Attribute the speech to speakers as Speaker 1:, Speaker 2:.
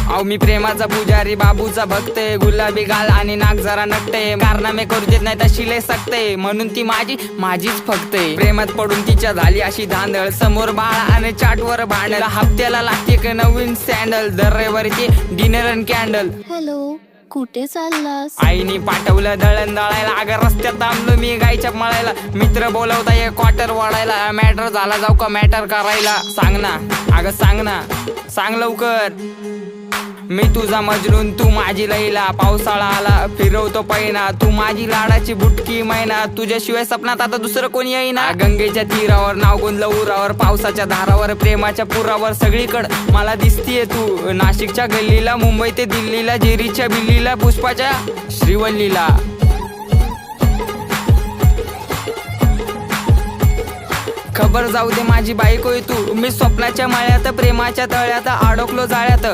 Speaker 1: अहो मी प्रेमाचा पुजारी, बाबूचा भक्त, गुलाबी गाल आणि नाक जरा नकटे, कारनामे करू देत नाही तशी लय सकते, म्हणून ती माझीच फक्त. प्रेमात पडून तिच्या झाली अशी धांदळ, समोर बाळा आणि चाटवर भांडल, हप्त्याला लागते एक नवीन सँडल, दर रविवारीची डिनर अँड कॅन्डल.
Speaker 2: हॅलो, कुठे चाललास?
Speaker 1: आईनी पाठवलं दळण दळायला, अगं रस्त्यात थांबलो मी गायच्या मळायला, मित्र बोलवता एक क्वार्टर वाढायला, मॅटर झाला जाऊ का मॅटर करायला, सांग ना अगं सांग ना, सांग लवकर. मी तुझा मजनून तू माझी लैला, पावसाळा आला फिरवतो पैना, तू माझी लाडाची बुटकी मैना, तुझ्याशिवाय सपनात आता दुसरं कोणी येईना. गंगेच्या तीरावर नाव गुंजलं उरावर, पावसाच्या धारावर, प्रेमाच्या पुरावर, सगळीकडं मला दिसतीये तू. नाशिकच्या गल्लीला, मुंबई ते दिल्लीला, जेरीच्या बिल्लीला, पुष्पाच्या श्रीवल्लीला. खबर जाऊ दे माझी बायकोय तू, मी स्वप्नाच्या माळ्यात, प्रेमाच्या तळ्यात अडकलो जाळ्यात.